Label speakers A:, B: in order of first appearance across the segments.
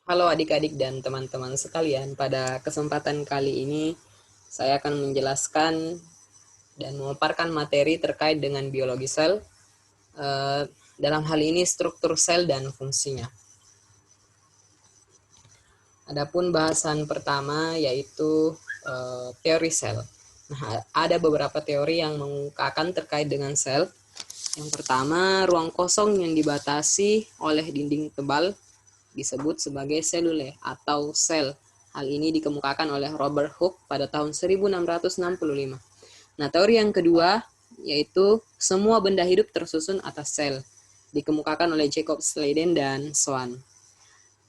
A: Halo adik-adik dan teman-teman sekalian, pada kesempatan kali ini saya akan menjelaskan dan memaparkan materi terkait dengan biologi sel, dalam hal ini struktur sel dan fungsinya. Adapun bahasan pertama yaitu teori sel. Nah, ada beberapa teori yang mengungkapkan terkait dengan sel. Yang pertama, ruang kosong yang dibatasi oleh dinding tebal disebut sebagai selule atau sel. Hal ini dikemukakan oleh Robert Hooke pada tahun 1665. Nah, teori yang kedua yaitu semua benda hidup tersusun atas sel, dikemukakan oleh Jacob Sladen dan Swan.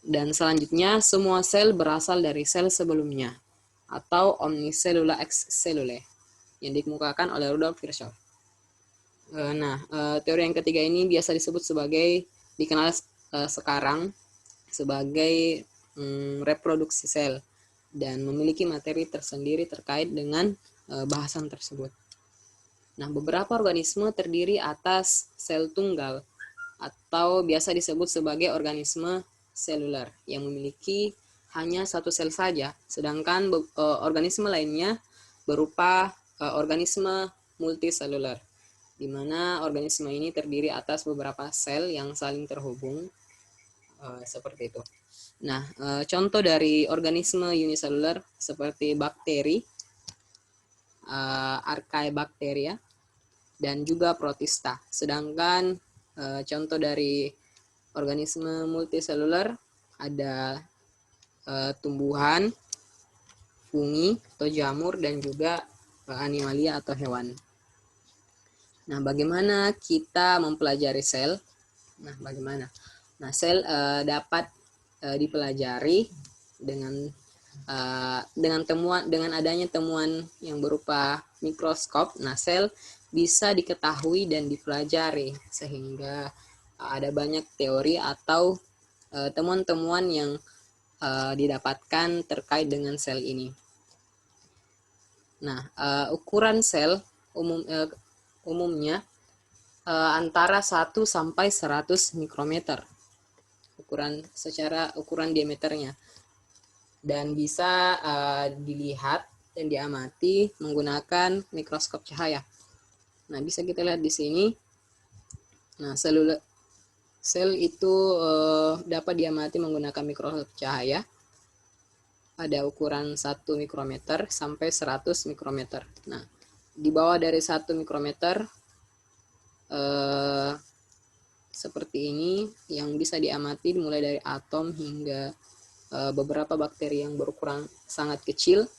A: Dan selanjutnya, semua sel berasal dari sel sebelumnya, atau omnicellular ex cellule, yang dikemukakan oleh Rudolf Virchow. Nah, teori yang ketiga ini biasa disebut sebagai, dikenal sekarang sebagai reproduksi sel, dan memiliki materi tersendiri terkait dengan bahasan tersebut. Nah, beberapa organisme terdiri atas sel tunggal atau biasa disebut sebagai organisme seluler yang memiliki hanya satu sel saja, sedangkan organisme lainnya berupa organisme multiseluler, di mana organisme ini terdiri atas beberapa sel yang saling terhubung, seperti itu. Nah, contoh dari organisme uniseluler seperti bakteri, Archaebacteria, dan juga protista. Sedangkan contoh dari organisme multiseluler ada tumbuhan, fungi atau jamur, dan juga animalia atau hewan. Nah, bagaimana kita mempelajari sel? Nah, bagaimana? Nah, sel dapat dipelajari dengan adanya temuan yang berupa mikroskop. Nah, sel bisa diketahui dan dipelajari sehingga ada banyak teori atau temuan-temuan yang didapatkan terkait dengan sel ini. Nah, ukuran sel umumnya antara 1 sampai 100 mikrometer ukuran diameternya, dan bisa dilihat dan diamati menggunakan mikroskop cahaya. Nah, bisa kita lihat di sini. Nah, sel itu dapat diamati menggunakan mikroskop cahaya pada ukuran 1 mikrometer sampai 100 mikrometer. Nah, di bawah dari 1 mikrometer seperti ini yang bisa diamati mulai dari atom hingga beberapa bakteri yang berukuran sangat kecil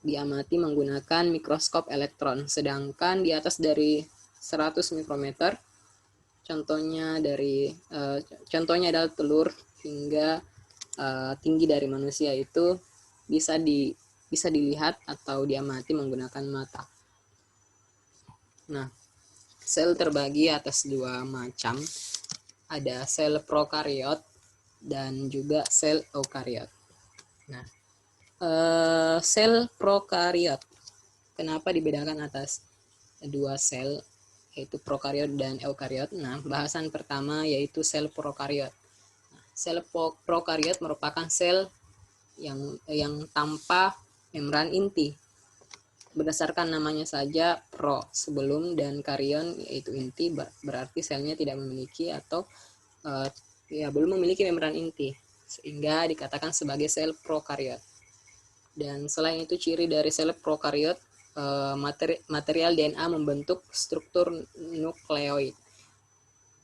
A: diamati menggunakan mikroskop elektron. Sedangkan di atas dari 100 mikrometer, contohnya adalah telur hingga tinggi dari manusia, itu bisa dilihat atau diamati menggunakan mata. Nah, sel terbagi atas dua macam. Ada sel prokariot dan juga sel eukariot. Nah, sel prokariot, kenapa dibedakan atas dua sel, yaitu prokariot dan eukariot? Nah, bahasan pertama yaitu sel prokariot. Sel prokariot merupakan sel yang tanpa membran inti. Berdasarkan namanya saja, pro sebelum dan karion yaitu inti, berarti selnya tidak memiliki atau belum memiliki membran inti, sehingga dikatakan sebagai sel prokariot. Dan selain itu, ciri dari sel prokariot, material DNA membentuk struktur nukleoid.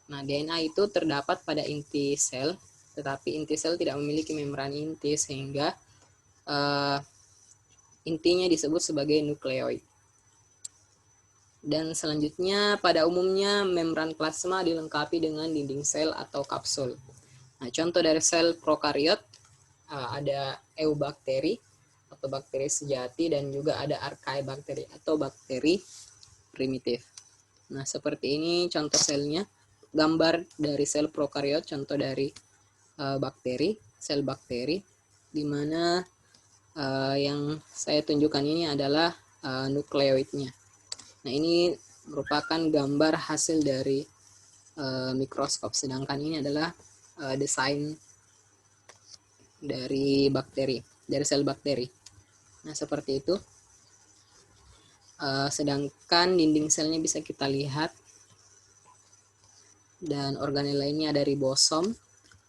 A: Nah, DNA itu terdapat pada inti sel, tetapi inti sel tidak memiliki membran inti, sehingga intinya disebut sebagai nukleoid. Dan selanjutnya, pada umumnya membran plasma dilengkapi dengan dinding sel atau kapsul. Nah, contoh dari sel prokariot ada eubakteri atau bakteri sejati, dan juga ada archaebakteri atau bakteri primitif. Nah, seperti ini contoh selnya, gambar dari sel prokariot, contoh dari bakteri, sel bakteri, di mana yang saya tunjukkan ini adalah nukleoidnya. Nah, ini merupakan gambar hasil dari mikroskop, sedangkan ini adalah desain dari bakteri, dari sel bakteri. Nah, seperti itu. Sedangkan dinding selnya bisa kita lihat, dan organel lainnya ada ribosom,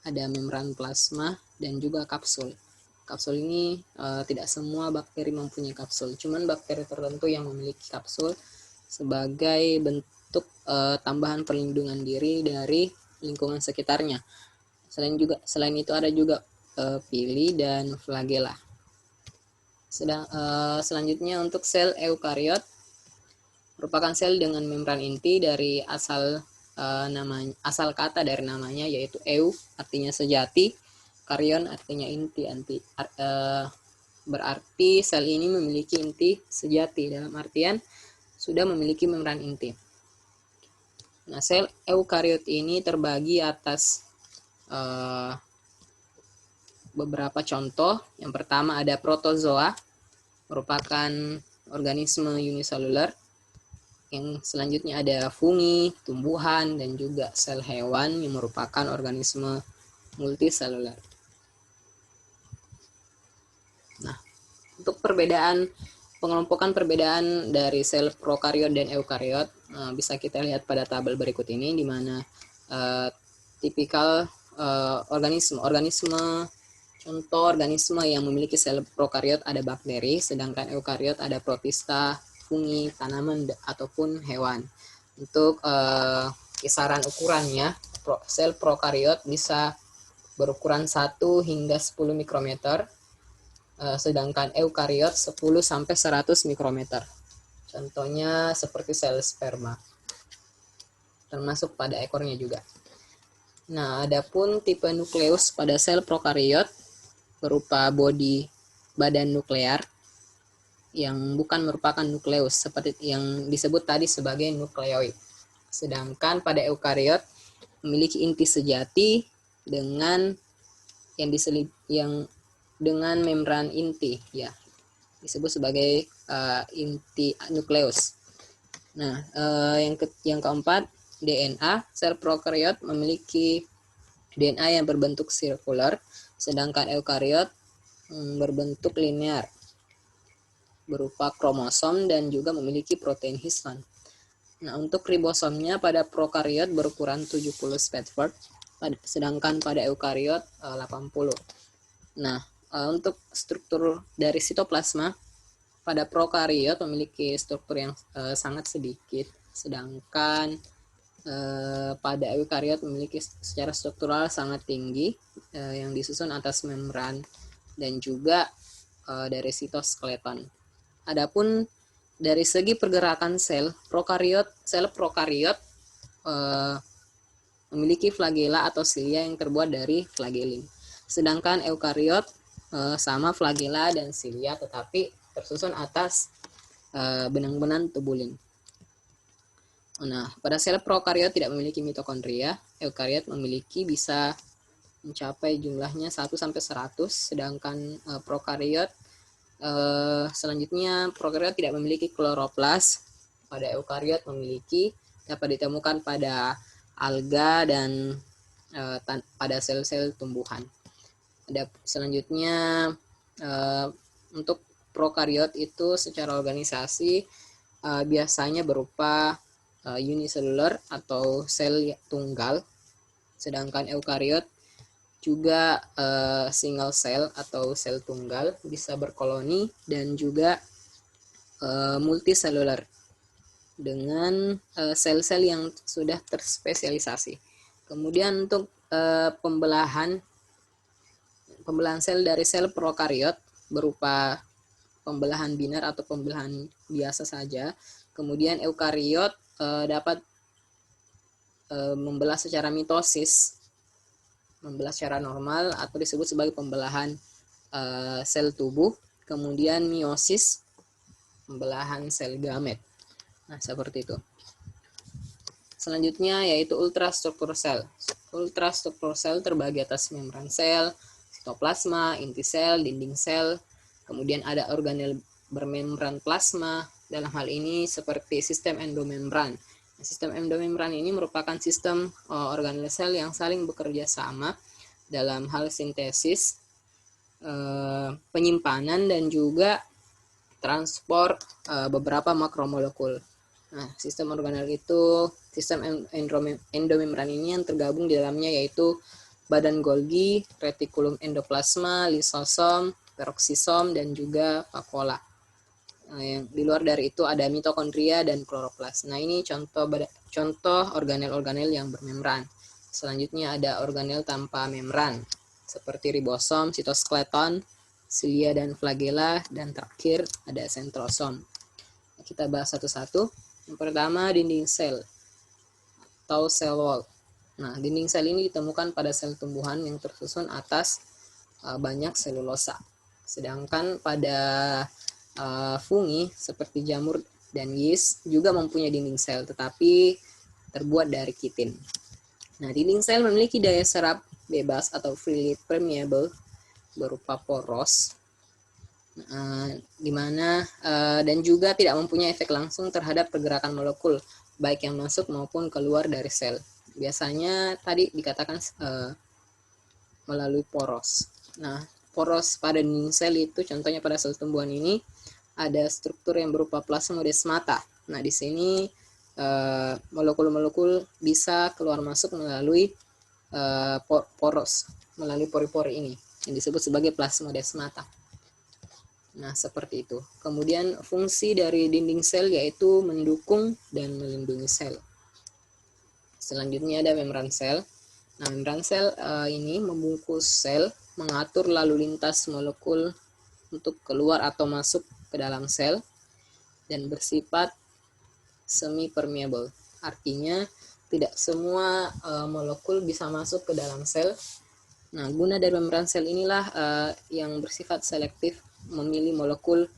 A: ada membran plasma, dan juga kapsul. Kapsul ini tidak semua bakteri mempunyai kapsul, cuman bakteri tertentu yang memiliki kapsul sebagai bentuk tambahan perlindungan diri dari lingkungan sekitarnya. Selain itu ada juga pili dan flagela. Selanjutnya untuk sel eukariot, merupakan sel dengan membran inti dari asal kata dari namanya, yaitu eu artinya sejati, karyon artinya inti. Berarti sel ini memiliki inti sejati, dalam artian sudah memiliki membran inti. Nah, sel eukariot ini terbagi atas beberapa contoh. Yang pertama ada protozoa, merupakan organisme uniseluler. Yang selanjutnya ada fungi, tumbuhan, dan juga sel hewan yang merupakan organisme multiseluler. Nah, untuk pengelompokan perbedaan dari sel prokariot dan eukariot bisa kita lihat pada tabel berikut ini, di mana tipikal contoh organisme yang memiliki sel prokariot ada bakteri, sedangkan eukariot ada protista, fungi, tanaman, ataupun hewan. Untuk kisaran ukurannya, sel prokariot bisa berukuran 1 hingga 10 mikrometer, sedangkan eukariot 10 sampai 100 mikrometer. Contohnya seperti sel sperma, termasuk pada ekornya juga. Nah, adapun tipe nukleus pada sel prokariot berupa badan nuklear yang bukan merupakan nukleus, seperti yang disebut tadi sebagai nukleoid. Sedangkan pada eukariot memiliki inti sejati dengan dengan membran inti, ya, disebut sebagai inti nukleus. Nah, yang keempat, DNA. Sel prokariot memiliki DNA yang berbentuk sirkular, sedangkan eukariot berbentuk linear berupa kromosom dan juga memiliki protein histon. Nah, untuk ribosomnya pada prokariot berukuran 70 Spatford, sedangkan pada eukariot 80. Nah, untuk struktur dari sitoplasma, pada prokariot memiliki struktur yang sangat sedikit, sedangkan pada eukariot memiliki secara struktural sangat tinggi, yang disusun atas membran dan juga dari sitoskeleton. Adapun dari segi pergerakan sel prokariot memiliki flagela atau silia yang terbuat dari flagellin. Sedangkan eukariot sama flagela dan silia, tetapi tersusun atas benang-benang tubulin. Nah, pada sel prokariot tidak memiliki mitokondria. Eukariot memiliki, bisa mencapai jumlahnya 1 sampai 100, sedangkan prokariot selanjutnya prokariot tidak memiliki kloroplas. Pada eukariot memiliki, dapat ditemukan pada alga dan pada sel-sel tumbuhan. Selanjutnya untuk prokariot itu secara organisasi biasanya berupa uniseluler atau sel tunggal, sedangkan eukariot juga single cell atau sel tunggal, bisa berkoloni dan juga multiseluler dengan sel-sel yang sudah terspesialisasi. Kemudian untuk pembelahan sel dari sel prokariot berupa pembelahan binar atau pembelahan biasa saja. Kemudian eukariot dapat membelah secara mitosis, membelah secara normal atau disebut sebagai pembelahan sel tubuh. Kemudian meiosis, pembelahan sel gamet. Nah, seperti itu. Selanjutnya yaitu ultrastruktur sel. Ultrastruktur sel terbagi atas membran sel, sitoplasma, inti sel, dinding sel. Kemudian ada organel bermembran plasma. Dalam hal ini seperti sistem endomembran. Sistem endomembran ini merupakan sistem organel sel yang saling bekerja sama dalam hal sintesis penyimpanan dan juga transport beberapa makromolekul. Nah, sistem organel itu, sistem endomembran ini yang tergabung di dalamnya yaitu badan Golgi, retikulum endoplasma, lisosom, peroksisom, dan juga vakuola. Nah, yang di luar dari itu ada mitokondria dan kloroplas. Nah, ini contoh organel-organel yang bermembran. Selanjutnya ada organel tanpa membran, seperti ribosom, sitoskeleton, silia dan flagella, dan terakhir ada sentrosom. Kita bahas satu-satu. Yang pertama, dinding sel atau cell wall. Nah, dinding sel ini ditemukan pada sel tumbuhan yang tersusun atas banyak selulosa. Sedangkan pada fungi seperti jamur dan yeast juga mempunyai dinding sel, tetapi terbuat dari kitin. Nah, dinding sel memiliki daya serap bebas atau freely permeable berupa poros, dan juga tidak mempunyai efek langsung terhadap pergerakan molekul baik yang masuk maupun keluar dari sel. Biasanya tadi dikatakan melalui poros. Nah, poros pada dinding sel itu contohnya pada sel tumbuhan ini ada struktur yang berupa plasmodesmata. Nah, di sini molekul-molekul bisa keluar masuk melalui poros, melalui pori-pori ini yang disebut sebagai plasmodesmata. Nah, seperti itu. Kemudian fungsi dari dinding sel yaitu mendukung dan melindungi sel. Selanjutnya ada membran sel. Nah, membran sel ini membungkus sel, mengatur lalu lintas molekul untuk keluar atau masuk ke dalam sel, dan bersifat semi permeable. Artinya tidak semua molekul bisa masuk ke dalam sel. Nah, guna dari membran sel inilah yang bersifat selektif memilih molekul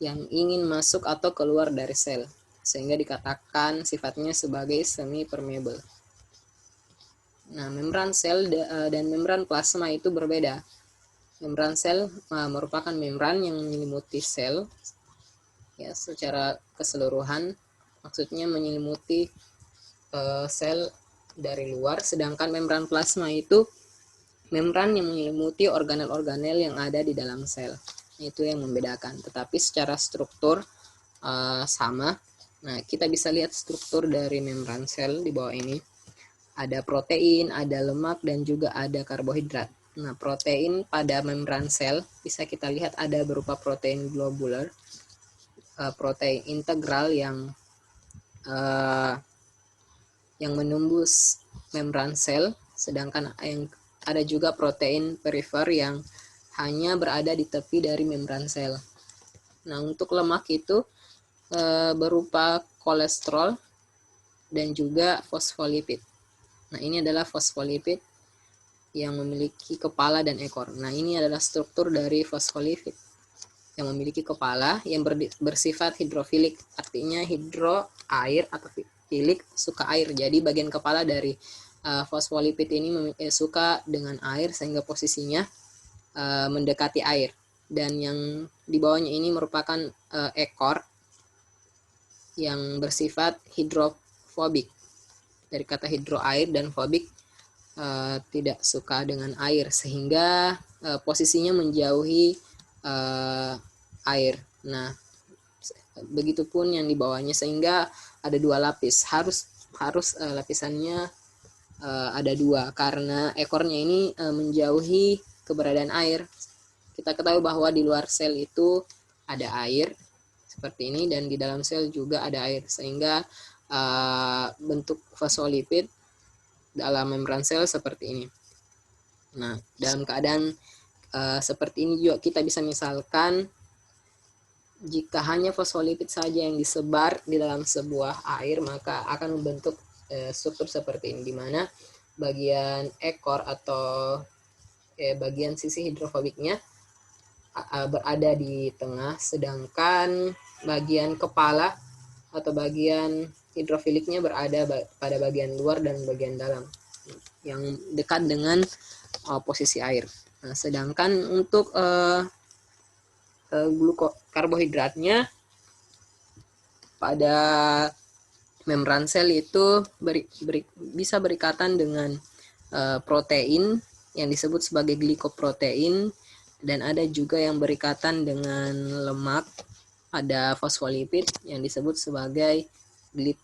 A: yang ingin masuk atau keluar dari sel, sehingga dikatakan sifatnya sebagai semi permeable. Nah, membran sel dan membran plasma itu berbeda. Membran sel merupakan membran yang menyelimuti sel ya secara keseluruhan, maksudnya menyelimuti sel dari luar, sedangkan membran plasma itu membran yang menyelimuti organel-organel yang ada di dalam sel. Itu yang membedakan, tetapi secara struktur sama. Nah, kita bisa lihat struktur dari membran sel di bawah ini. Ada protein, ada lemak, dan juga ada karbohidrat. Nah, protein pada membran sel bisa kita lihat ada berupa protein globular, protein integral yang menembus membran sel, sedangkan yang ada juga protein perifer yang hanya berada di tepi dari membran sel. Nah, untuk lemak itu berupa kolesterol dan juga fosfolipid. Nah, ini adalah fosfolipid yang memiliki kepala dan ekor. Nah, ini adalah struktur dari fosfolipid yang memiliki kepala yang bersifat hidrofilik, artinya hidro air atau filik suka air. Jadi bagian kepala dari fosfolipid ini suka dengan air sehingga posisinya mendekati air, dan yang di bawahnya ini merupakan ekor yang bersifat hidrofobik, dari kata hidro air dan fobik tidak suka dengan air, sehingga posisinya menjauhi air. Nah, begitupun yang di bawahnya, sehingga ada dua lapis, harus lapisannya ada dua, karena ekornya ini menjauhi keberadaan air. Kita ketahui bahwa di luar sel itu ada air seperti ini, dan di dalam sel juga ada air, sehingga bentuk fosfolipid dalam membran sel seperti ini. Nah, dalam keadaan seperti ini juga kita bisa misalkan jika hanya fosfolipid saja yang disebar di dalam sebuah air, maka akan membentuk struktur seperti ini, di mana bagian ekor atau bagian sisi hidrofobiknya berada di tengah, sedangkan bagian kepala atau bagian hidrofiliknya berada pada bagian luar dan bagian dalam yang dekat dengan posisi air. Nah, sedangkan untuk karbohidratnya pada membran sel itu bisa berikatan dengan protein yang disebut sebagai glikoprotein, dan ada juga yang berikatan dengan lemak, ada fosfolipid yang disebut sebagai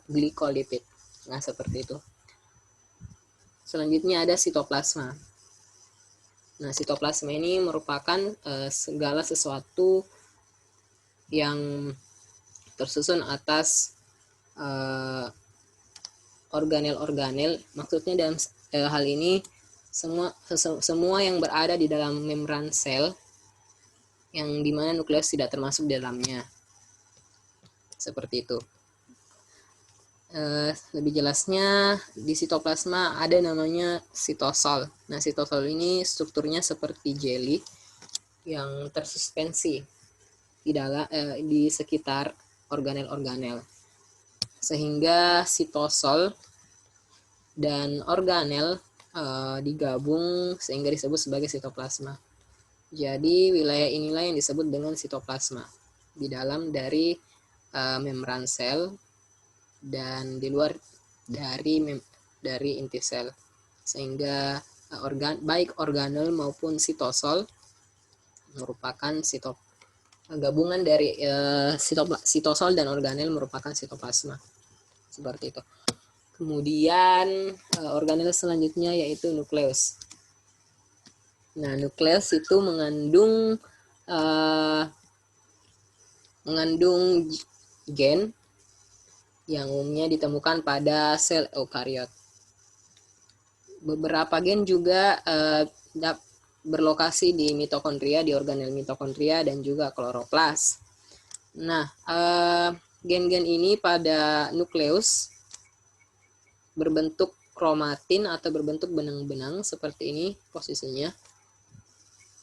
A: glikolipid. Nah, seperti itu. Selanjutnya ada sitoplasma. Nah, sitoplasma ini merupakan segala sesuatu yang tersusun atas organel-organel. Maksudnya dalam hal ini semua yang berada di dalam membran sel, yang dimana nukleus tidak termasuk di dalamnya. Seperti itu. Lebih jelasnya di sitoplasma ada namanya sitosol. Nah, sitosol ini strukturnya seperti jelly yang tersuspensi di sekitar organel-organel, sehingga sitosol dan organel digabung sehingga disebut sebagai sitoplasma. Jadi wilayah inilah yang disebut dengan sitoplasma, di dalam dari membran sel dan di luar dari inti sel, sehingga baik organel maupun sitosol merupakan gabungan dari sitosol dan organel merupakan sitoplasma. Seperti itu. Kemudian organel selanjutnya yaitu nukleus. Nah, nukleus itu mengandung gen yang umumnya ditemukan pada sel eukariot. Beberapa gen juga berlokasi di mitokondria, di organel mitokondria dan juga kloroplas. Nah, gen-gen ini pada nukleus berbentuk kromatin atau berbentuk benang-benang seperti ini posisinya.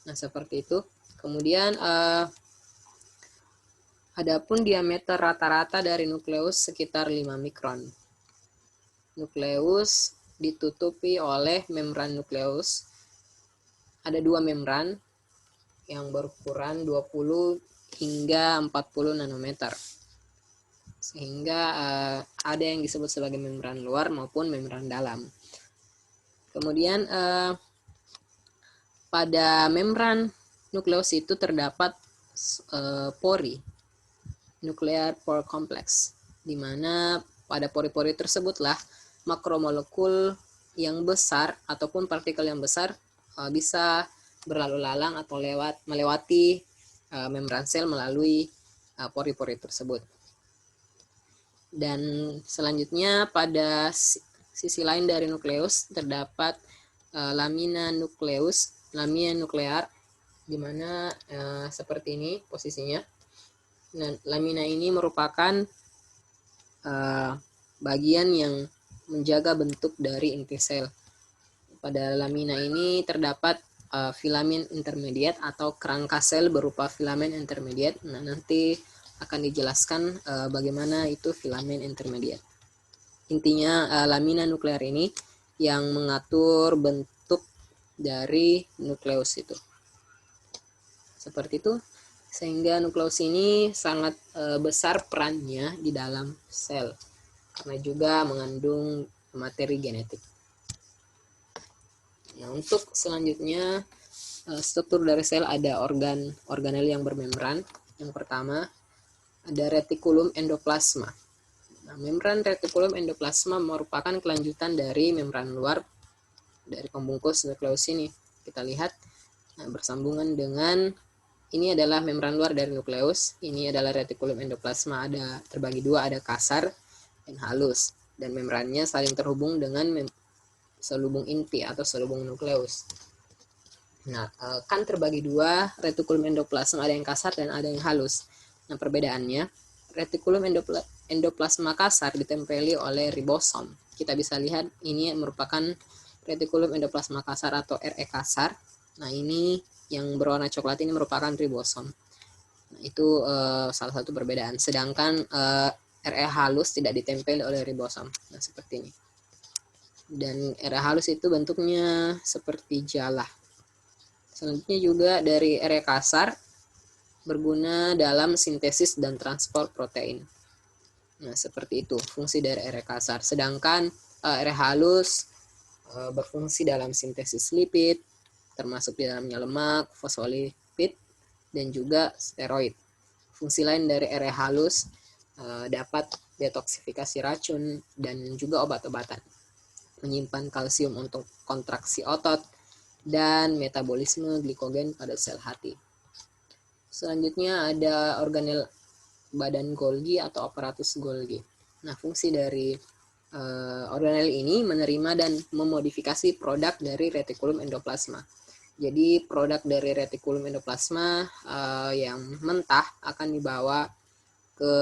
A: Nah, seperti itu. Kemudian adapun diameter rata-rata dari nukleus sekitar 5 mikron. Nukleus ditutupi oleh membran nukleus. Ada 2 membran yang berukuran 20 hingga 40 nanometer. Sehingga ada yang disebut sebagai membran luar maupun membran dalam. Kemudian pada membran nukleus itu terdapat pori, nuclear pore complex, di mana pada pori-pori tersebutlah makromolekul yang besar ataupun partikel yang besar bisa berlalu lalang atau melewati membran sel melalui pori-pori tersebut. Dan selanjutnya pada sisi lain dari nukleus terdapat lamina nuklear, di mana seperti ini posisinya. Nah, lamina ini merupakan bagian yang menjaga bentuk dari inti sel. Pada lamina ini terdapat filamen intermediate atau kerangka sel berupa filamen intermediate. Nah, nanti akan dijelaskan bagaimana itu filamen intermediate. Intinya lamina nuklear ini yang mengatur bentuk dari nukleus itu. Seperti itu, sehingga nukleus ini sangat besar perannya di dalam sel karena juga mengandung materi genetik. Nah, untuk selanjutnya struktur dari sel ada organel yang bermembran. Yang pertama ada retikulum endoplasma. Nah, membran retikulum endoplasma merupakan kelanjutan dari membran luar dari pembungkus nukleus ini. Kita lihat bersambungan dengan ini adalah membran luar dari nukleus, ini adalah retikulum endoplasma, ada terbagi dua, ada kasar dan halus, dan membrannya saling terhubung dengan selubung inti atau selubung nukleus. Nah, kan terbagi dua, retikulum endoplasma ada yang kasar dan ada yang halus. Nah, perbedaannya, retikulum endoplasma kasar ditempeli oleh ribosom. Kita bisa lihat ini merupakan retikulum endoplasma kasar atau RE kasar. Nah, ini yang berwarna coklat ini merupakan ribosom. Nah, itu salah satu perbedaan. Sedangkan RE halus tidak ditempel oleh ribosom. Nah, seperti ini. Dan RE halus itu bentuknya seperti jala. Selanjutnya juga dari RE kasar berguna dalam sintesis dan transport protein. Nah, seperti itu fungsi dari RE kasar. Sedangkan RE halus berfungsi dalam sintesis lipid, termasuk di dalamnya lemak, dan juga steroid. Fungsi lain dari area halus dapat detoksifikasi racun dan juga obat-obatan, menyimpan kalsium untuk kontraksi otot, dan metabolisme glikogen pada sel hati. Selanjutnya ada organel badan Golgi atau aparatus Golgi. Nah, fungsi dari organel ini menerima dan memodifikasi produk dari retikulum endoplasma. Jadi produk dari retikulum endoplasma yang mentah akan dibawa ke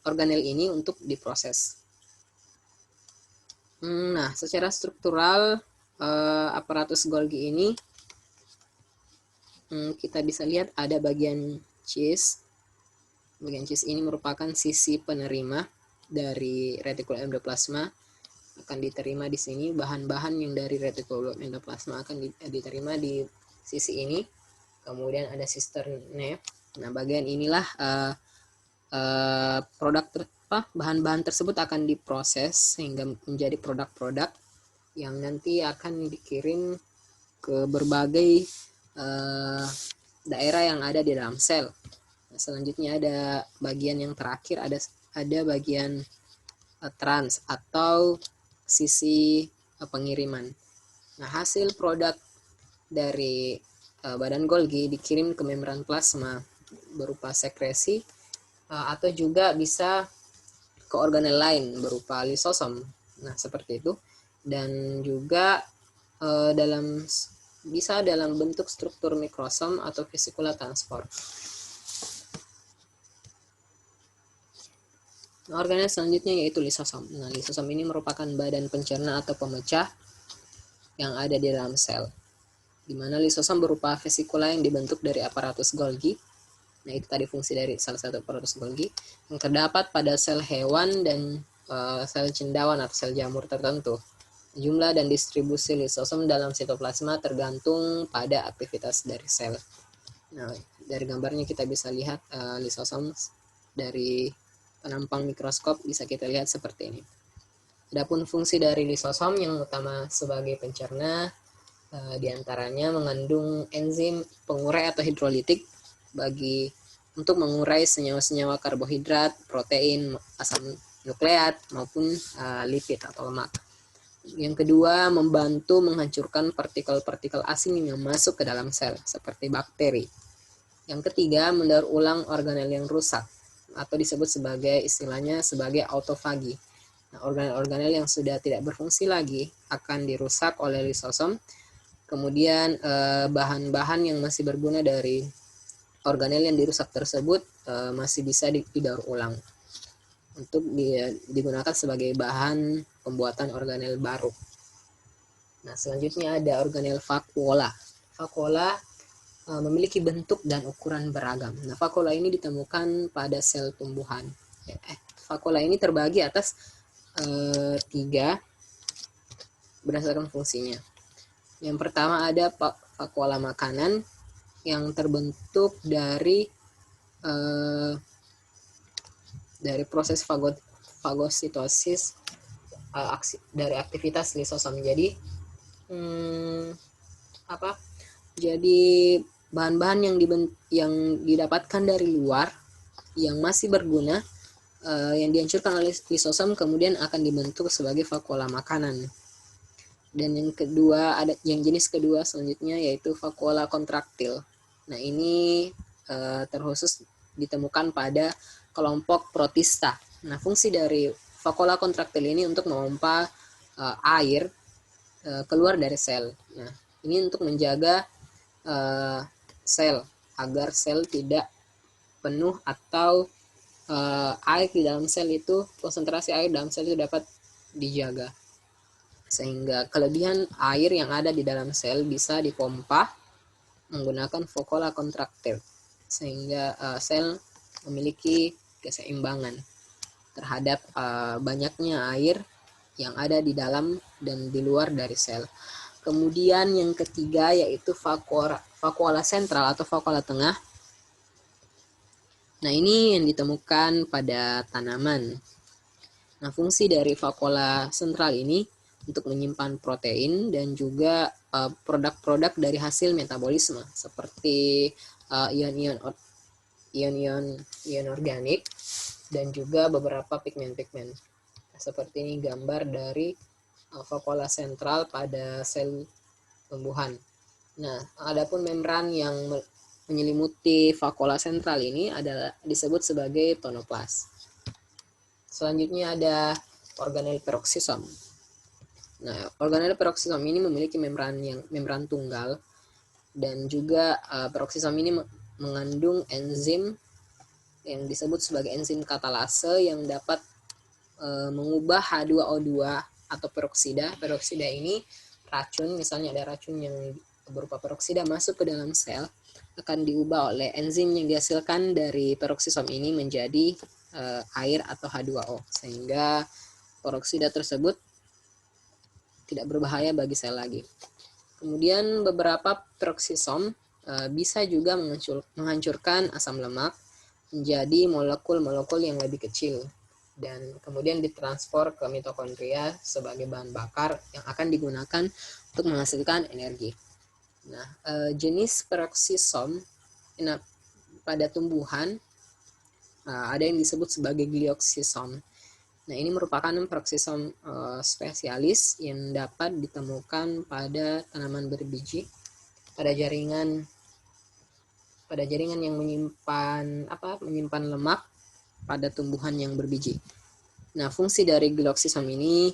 A: organel ini untuk diproses. Nah, secara struktural aparatus Golgi ini kita bisa lihat ada bagian cheese. Bagian cheese ini merupakan sisi penerima dari retikulum endoplasma. Akan diterima di sini, bahan-bahan yang dari retikulum endoplasma akan diterima di sisi ini. Kemudian ada sister nave. Nah, bagian inilah bahan-bahan tersebut akan diproses sehingga menjadi produk-produk yang nanti akan dikirim ke berbagai daerah yang ada di dalam sel. Nah, selanjutnya ada bagian yang terakhir, ada bagian trans atau sisi pengiriman. Nah, hasil produk dari badan Golgi dikirim ke membran plasma berupa sekresi atau juga bisa ke organel lain berupa lisosom. Nah, seperti itu. Dan juga bisa dalam bentuk struktur mikrosom atau vesicula transport. Nah, organel selanjutnya yaitu lisosom. Nah, lisosom ini merupakan badan pencerna atau pemecah yang ada di dalam sel, di mana lisosom berupa vesikula yang dibentuk dari aparatus Golgi. Nah, itu tadi fungsi dari salah satu aparatus Golgi yang terdapat pada sel hewan dan sel cendawan atau sel jamur tertentu. Jumlah dan distribusi lisosom dalam sitoplasma tergantung pada aktivitas dari sel. Nah, dari gambarnya kita bisa lihat lisosom dari penampang mikroskop bisa kita lihat seperti ini. Adapun fungsi dari lisosom yang utama sebagai pencerna diantaranya mengandung enzim pengurai atau hidrolitik untuk mengurai senyawa-senyawa karbohidrat, protein, asam nukleat maupun lipid atau lemak. Yang kedua, membantu menghancurkan partikel-partikel asing yang masuk ke dalam sel seperti bakteri. Yang ketiga, mendaur ulang organel yang rusak atau disebut sebagai autofagi. Nah, organel-organel yang sudah tidak berfungsi lagi akan dirusak oleh lisosom. Kemudian bahan-bahan yang masih berguna dari organel yang dirusak tersebut masih bisa didaur ulang untuk digunakan sebagai bahan pembuatan organel baru. Nah, selanjutnya ada organel vakuola. Vakuola memiliki bentuk dan ukuran beragam. Nah, vakuola ini ditemukan pada sel tumbuhan. Vakuola ini terbagi atas 3 berdasarkan fungsinya. Yang pertama ada vakuola makanan yang terbentuk dari proses fagositosis dari aktivitas lisosom. Jadi Jadi bahan-bahan yang didapatkan dari luar yang masih berguna yang dihancurkan oleh lisosom kemudian akan dibentuk sebagai vakuola makanan. Dan yang jenis kedua selanjutnya yaitu vakuola kontraktil. Nah, ini terkhusus ditemukan pada kelompok protista. Nah, fungsi dari vakuola kontraktil ini untuk memompa air keluar dari sel. Nah, ini untuk menjaga sel agar sel tidak penuh atau air di dalam sel itu, konsentrasi air dalam sel itu dapat dijaga sehingga kelebihan air yang ada di dalam sel bisa dipompa menggunakan vakuola kontraktil sehingga sel memiliki keseimbangan terhadap banyaknya air yang ada di dalam dan di luar dari sel. Kemudian yang ketiga yaitu vakuola sentral atau vakuola tengah. Nah, ini yang ditemukan pada tanaman. Nah, fungsi dari vakuola sentral ini untuk menyimpan protein dan juga produk-produk dari hasil metabolisme seperti ion organik dan juga beberapa pigmen-pigmen. Seperti ini gambar dari vakuola sentral pada sel tumbuhan. Nah, adapun membran yang menyelimuti vakuola sentral ini adalah disebut sebagai tonoplas. Selanjutnya ada organel peroksisom. Nah, organel peroksisom ini memiliki membran tunggal dan juga peroksisom ini mengandung enzim yang disebut sebagai enzim katalase yang dapat mengubah H2O2 atau peroksida. Peroksida ini racun, misalnya ada racun yang berupa peroksida masuk ke dalam sel, akan diubah oleh enzim yang dihasilkan dari peroksisom ini menjadi air atau H2O, sehingga peroksida tersebut tidak berbahaya bagi sel lagi. Kemudian beberapa peroksisom bisa juga menghancurkan asam lemak menjadi molekul-molekul yang lebih kecil dan kemudian ditransfer ke mitokondria sebagai bahan bakar yang akan digunakan untuk menghasilkan energi. Nah, jenis peroksisom pada tumbuhan ada yang disebut sebagai glioksisom. Nah, ini merupakan peroksisom spesialis yang dapat ditemukan pada tanaman berbiji, pada jaringan yang menyimpan lemak pada tumbuhan yang berbiji. Nah, fungsi dari glioksisom ini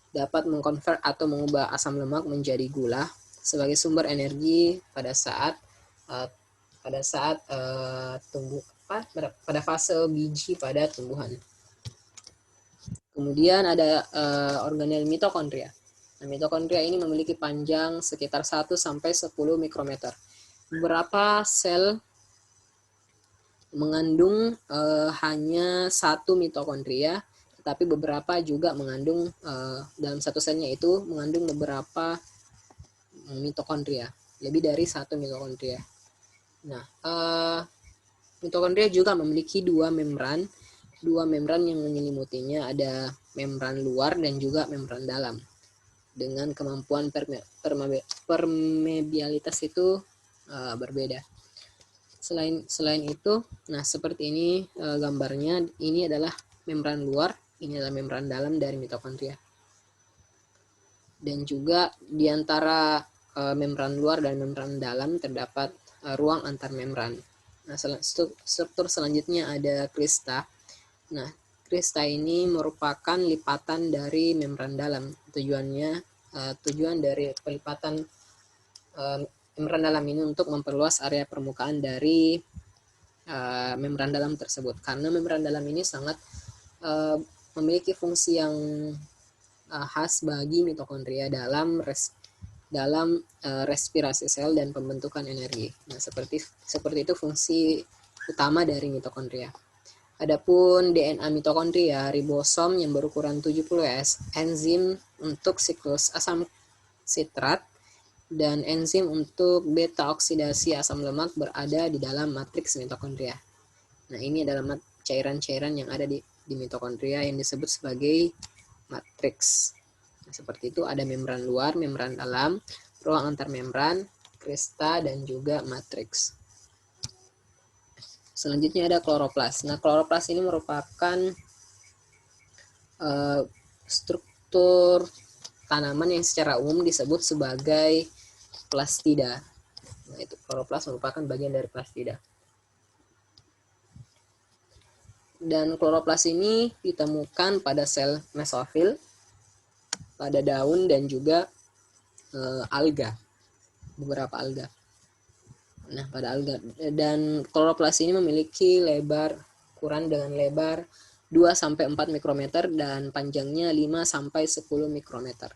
A: dapat mengkonvert atau mengubah asam lemak menjadi gula sebagai sumber energi pada fase biji pada tumbuhan. Kemudian ada organel mitokondria. Nah, mitokondria ini memiliki panjang sekitar 1 sampai 10 mikrometer. Beberapa sel mengandung hanya satu mitokondria, tetapi beberapa juga mengandung dalam satu selnya itu mengandung beberapa mitokondria, lebih dari satu mitokondria. Nah, mitokondria juga memiliki dua membran yang menyelimutinya, ada membran luar dan juga membran dalam. Dengan kemampuan permeabilitas itu berbeda. Selain itu, nah seperti ini gambarnya, ini adalah membran luar, ini adalah membran dalam dari mitokondria. Dan juga di antara membran luar dan membran dalam terdapat ruang antar membran. Nah, struktur selanjutnya ada krista. Nah, krista ini merupakan lipatan dari membran dalam. Tujuan dari pelipatan membran dalam ini untuk memperluas area permukaan dari membran dalam tersebut, karena membran dalam ini sangat memiliki fungsi yang khas bagi mitokondria dalam respirasi sel dan pembentukan energi. Nah, seperti itu fungsi utama dari mitokondria. Adapun DNA mitokondria, ribosom yang berukuran 70S, enzim untuk siklus asam sitrat, dan enzim untuk beta oksidasi asam lemak berada di dalam matriks mitokondria. Nah, ini adalah cairan-cairan yang ada di mitokondria yang disebut sebagai matriks. Nah, seperti itu ada membran luar, membran dalam, ruang antar membran, krista, dan juga matriks. Selanjutnya ada kloroplas. Nah, kloroplas ini merupakan struktur tanaman yang secara umum disebut sebagai plastida. Nah, itu kloroplas merupakan bagian dari plastida. Dan kloroplas ini ditemukan pada sel mesofil, pada daun, dan juga alga, beberapa alga. Nah, pada alga. Dan kloroplas ini memiliki ukuran dengan lebar 2-4 mikrometer dan panjangnya 5-10 mikrometer.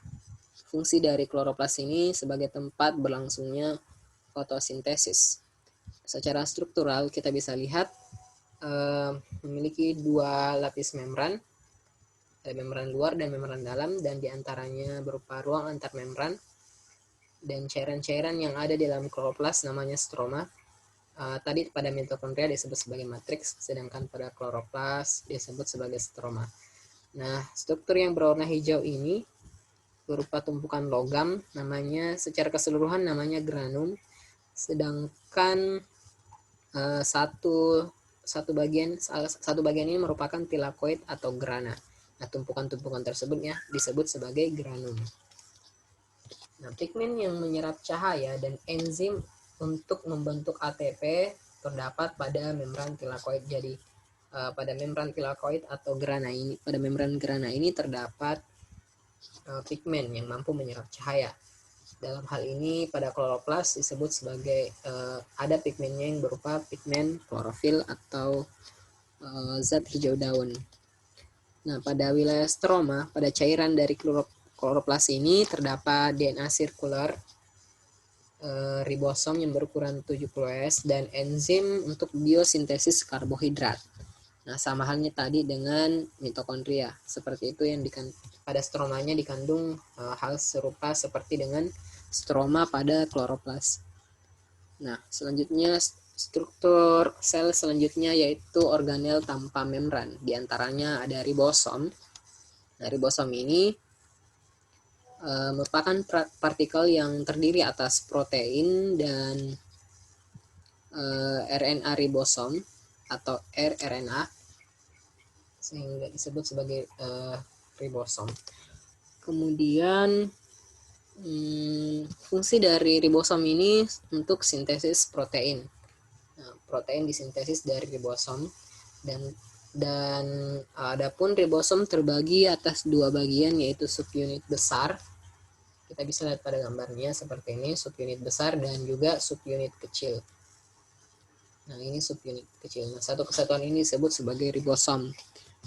A: Fungsi dari kloroplas ini sebagai tempat berlangsungnya fotosintesis. Secara struktural kita bisa lihat memiliki dua lapis membran, ada membran luar dan membran dalam, dan diantaranya berupa ruang antar membran. Dan cairan-cairan yang ada di dalam kloroplas namanya stroma. Tadi pada mitokondria disebut sebagai matriks, sedangkan pada kloroplas disebut sebagai stroma. Nah, struktur yang berwarna hijau ini berupa tumpukan logam, secara keseluruhan namanya granum, sedangkan satu bagian ini merupakan tilakoid atau grana. Nah, tumpukan-tumpukan tersebut ya disebut sebagai granum. Nah, pigmen yang menyerap cahaya dan enzim untuk membentuk ATP terdapat pada membran tilakoid. Jadi pada membran tilakoid atau grana ini, pada membran grana ini terdapat pigmen yang mampu menyerap cahaya. Dalam hal ini pada kloroplas disebut sebagai ada pigmennya yang berupa pigmen klorofil atau zat hijau daun. Nah, pada wilayah stroma, pada cairan dari kloroplas ini terdapat DNA sirkular, ribosom yang berukuran 70S, dan enzim untuk biosintesis karbohidrat. Nah, sama halnya tadi dengan mitokondria. Seperti itu yang pada stromanya dikandung hal serupa seperti dengan stroma pada kloroplas. Nah, selanjutnya struktur sel selanjutnya yaitu organel tanpa membran. Di antaranya ada ribosom. Nah, ribosom ini merupakan partikel yang terdiri atas protein dan RNA ribosom atau rRNA, sehingga disebut sebagai ribosom. Kemudian fungsi dari ribosom ini untuk sintesis protein. Nah, protein disintesis dari ribosom, dan adapun ribosom terbagi atas dua bagian yaitu subunit besar. Kita bisa lihat pada gambarnya seperti ini, subunit besar dan juga subunit kecil. Nah, ini subunit kecil. Nah, satu kesatuan ini disebut sebagai ribosom.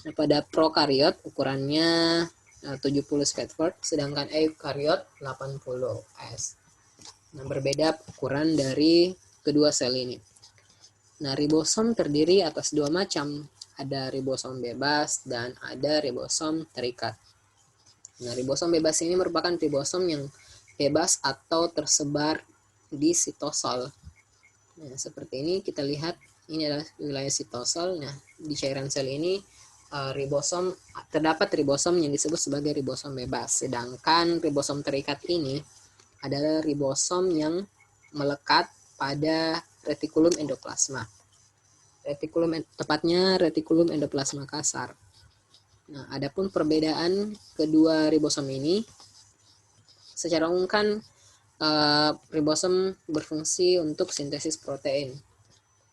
A: Nah, pada prokariot ukurannya 70 Spatford, sedangkan eukariot 80 S. Nah, berbeda ukuran dari kedua sel ini. Nah, ribosom terdiri atas dua macam, ada ribosom bebas dan ada ribosom terikat. Nah, ribosom bebas ini merupakan ribosom yang bebas atau tersebar di sitosol. Nah, seperti ini kita lihat, ini adalah wilayah sitosol. Nah, di cairan sel ini terdapat ribosom yang disebut sebagai ribosom bebas, sedangkan ribosom terikat ini adalah ribosom yang melekat pada retikulum endoplasma. Tepatnya retikulum endoplasma kasar. Nah, adapun perbedaan kedua ribosom ini, secara umum kan ribosom berfungsi untuk sintesis protein.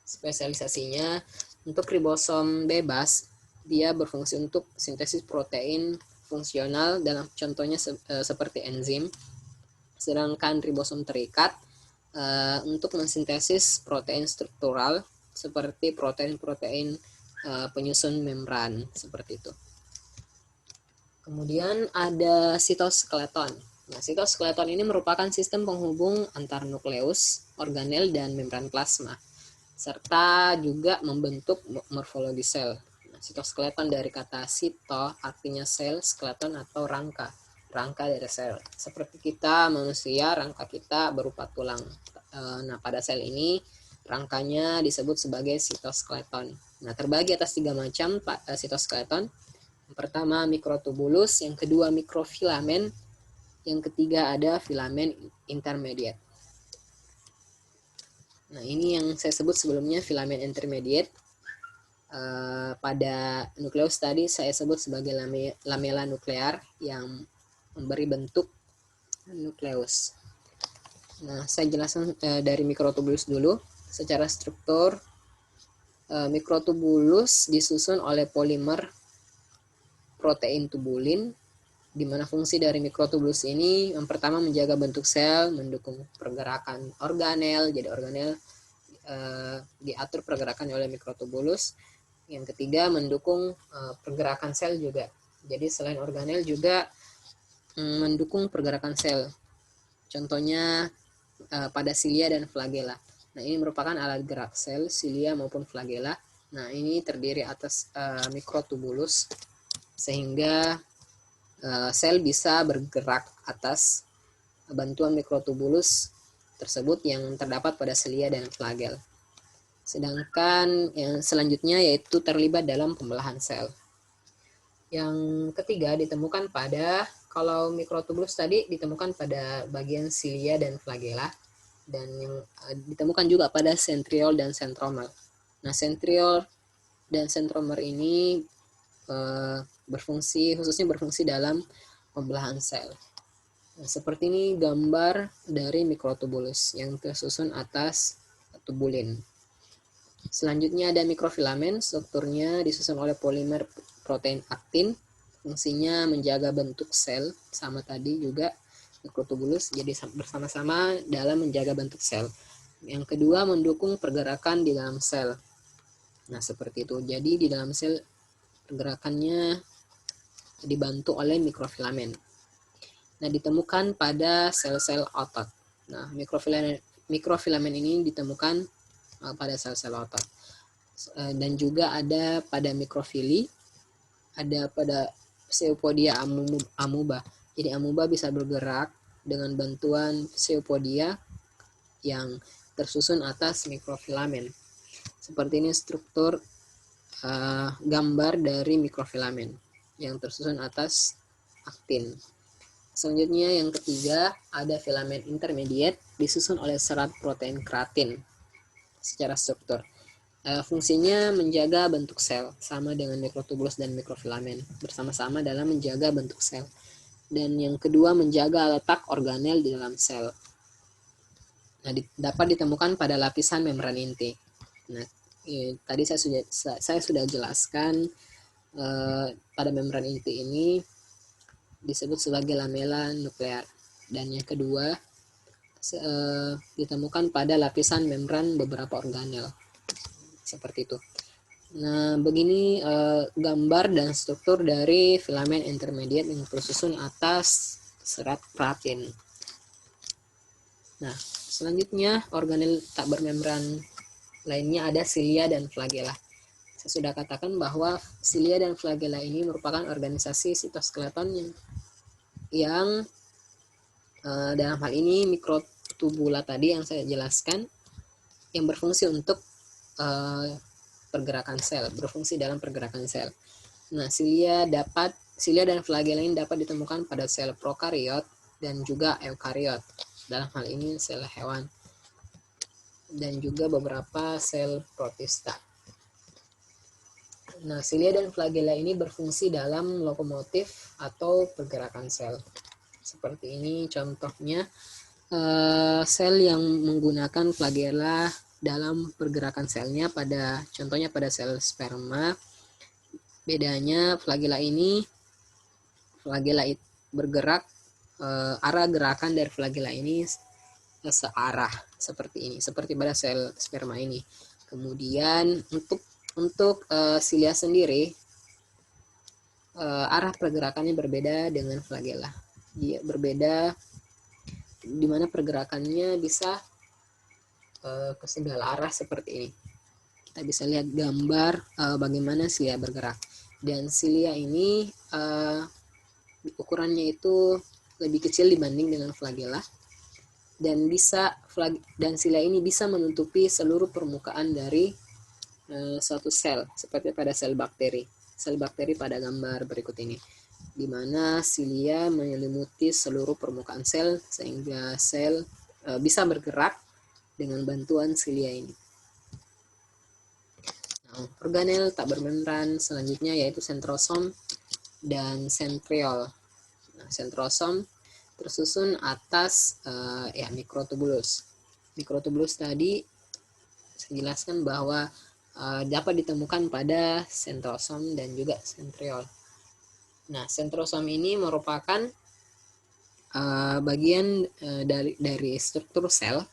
A: Spesialisasinya untuk ribosom bebas, dia berfungsi untuk sintesis protein fungsional, dalam contohnya seperti enzim. Sedangkan ribosom terikat untuk mensintesis protein struktural seperti protein-protein penyusun membran, seperti itu. Kemudian ada sitoskeleton. Nah, sitoskeleton ini merupakan sistem penghubung antar nukleus, organel, dan membran plasma, serta juga membentuk morfologi sel. Nah, sitoskeleton dari kata sito artinya sel, skeleton atau rangka dari sel. Seperti kita manusia, rangka kita berupa tulang. Nah, pada sel ini rangkanya disebut sebagai sitoskeleton. Nah, terbagi atas 3 macam sitoskeleton. Yang pertama mikrotubulus, yang kedua mikrofilamen, yang ketiga ada filamen intermediate. Nah, ini yang saya sebut sebelumnya filamen intermediate. Pada nukleus tadi saya sebut sebagai lamela nuklear yang memberi bentuk nukleus. Nah, saya jelaskan dari mikrotubulus dulu. Secara struktur, mikrotubulus disusun oleh polimer protein tubulin, di mana fungsi dari mikrotubulus ini yang pertama menjaga bentuk sel, mendukung pergerakan organel, jadi organel diatur pergerakan oleh mikrotubulus. Yang ketiga mendukung pergerakan sel juga, jadi selain organel juga mendukung pergerakan sel. Contohnya pada silia dan flagela. Nah, ini merupakan alat gerak sel, silia maupun flagela. Nah, ini terdiri atas mikrotubulus, sehingga sel bisa bergerak atas bantuan mikrotubulus tersebut yang terdapat pada silia dan flagel. Sedangkan yang selanjutnya yaitu terlibat dalam pembelahan sel. Yang ketiga ditemukan kalau mikrotubulus tadi ditemukan pada bagian silia dan flagela. dan yang ditemukan juga pada sentriol dan sentromer. Nah, sentriol dan sentromer ini khususnya berfungsi dalam pembelahan sel. Nah, seperti ini gambar dari mikrotubulus yang tersusun atas tubulin. Selanjutnya ada mikrofilamen, strukturnya disusun oleh polimer protein aktin, fungsinya menjaga bentuk sel, sama tadi juga mikrotubulus, jadi bersama-sama dalam menjaga bentuk sel. Yang kedua, mendukung pergerakan di dalam sel. Nah, seperti itu. Jadi di dalam sel pergerakannya dibantu oleh mikrofilamen. Nah, ditemukan pada sel-sel otot. Nah, mikrofilamen ini ditemukan pada sel-sel otot. Dan juga ada pada mikrofili, ada pada Pseudopodia amoeba. Jadi amoeba bisa bergerak dengan bantuan pseudopodia yang tersusun atas mikrofilamen. Seperti ini struktur gambar dari mikrofilamen yang tersusun atas aktin. Selanjutnya yang ketiga ada filamen intermediate disusun oleh serat protein keratin secara struktur. Fungsinya menjaga bentuk sel sama dengan mikrotubulus dan mikrofilamen bersama-sama dalam menjaga bentuk sel. Dan yang kedua menjaga letak organel di dalam sel. Nah, dapat ditemukan pada lapisan membran inti. Nah, tadi saya sudah jelaskan pada membran inti ini disebut sebagai lamela nuklear. Dan yang kedua ditemukan pada lapisan membran beberapa organel. Seperti itu. Nah, begini gambar dan struktur dari filamen intermediate yang tersusun atas serat keratin. Nah, selanjutnya organel tak bermembran lainnya ada silia dan flagella. Saya sudah katakan bahwa silia dan flagella ini merupakan organisasi sitoskeleton yang dalam hal ini mikrotubula tadi yang saya jelaskan yang berfungsi untuk pergerakan sel, berfungsi dalam pergerakan sel. Nah, silia dan flagella ini dapat ditemukan pada sel prokariot dan juga eukariot. Dalam hal ini sel hewan dan juga beberapa sel protista. Nah, silia dan flagella ini berfungsi dalam lokomotif atau pergerakan sel. Seperti ini contohnya sel yang menggunakan flagella dalam pergerakan selnya contohnya pada sel sperma. Bedanya flagella bergerak, arah gerakan dari flagella ini searah seperti ini, seperti pada sel sperma ini. Kemudian untuk silia sendiri arah pergerakannya berbeda dengan flagella. Dia berbeda di mana pergerakannya bisa ke segala arah seperti ini. Kita bisa lihat gambar bagaimana silia bergerak. Dan silia ini ukurannya itu lebih kecil dibanding dengan flagella. Dan silia ini bisa menutupi seluruh permukaan dari suatu sel, seperti pada sel bakteri pada gambar berikut ini, di mana silia menyelimuti seluruh permukaan sel sehingga sel bisa bergerak dengan bantuan silia ini. Nah, organel tak bermembran selanjutnya yaitu sentrosom dan sentriol. Nah, sentrosom tersusun atas mikrotubulus. Mikrotubulus tadi saya jelaskan bahwa dapat ditemukan pada sentrosom dan juga sentriol. Nah, sentrosom ini merupakan bagian dari struktur sel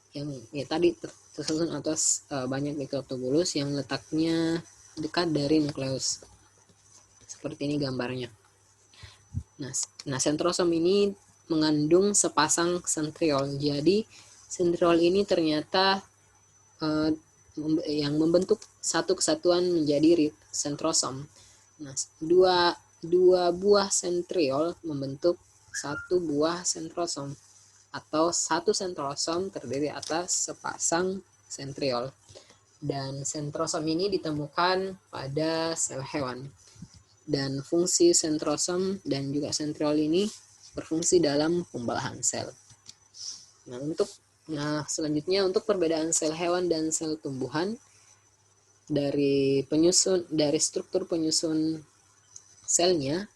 A: yang tadi tersusun atas banyak mikrotubulus yang letaknya dekat dari nukleus. Seperti ini gambarnya. Nah, sentrosom ini mengandung sepasang sentriol. Jadi sentriol ini ternyata yang membentuk satu kesatuan menjadi sentrosom. Nah, dua buah sentriol membentuk satu buah sentrosom, atau satu sentrosom terdiri atas sepasang sentriol. Dan sentrosom ini ditemukan pada sel hewan. Dan fungsi sentrosom dan juga sentriol ini berfungsi dalam pembelahan sel. Nah, untuk Nah, selanjutnya untuk perbedaan sel hewan dan sel tumbuhan dari struktur penyusun selnya,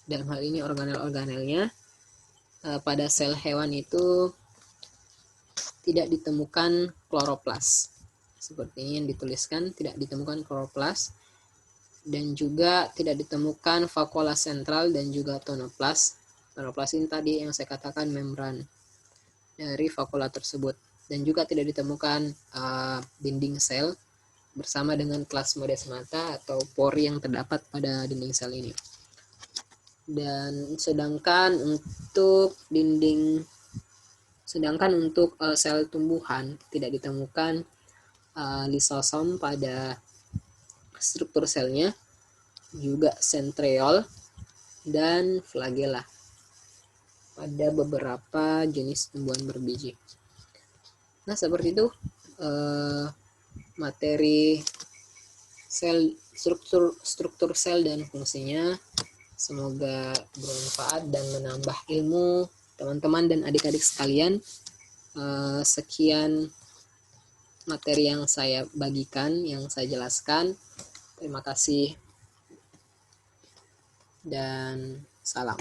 A: dalam hal ini organel-organelnya. Pada sel hewan itu tidak ditemukan kloroplas. Seperti ini yang dituliskan, tidak ditemukan kloroplas, dan juga tidak ditemukan vakuola sentral dan juga tonoplas. Tonoplas ini tadi yang saya katakan membran dari vakuola tersebut, dan juga tidak ditemukan dinding sel bersama dengan plasmodesmata atau pori yang terdapat pada dinding sel ini. Dan sedangkan untuk sel tumbuhan tidak ditemukan lisosom pada struktur selnya, juga centriole dan flagella pada beberapa jenis tumbuhan berbiji. Nah, seperti itu materi sel, struktur sel dan fungsinya. Semoga bermanfaat dan menambah ilmu teman-teman dan adik-adik sekalian. Sekian materi yang saya bagikan, yang saya jelaskan. Terima kasih dan salam.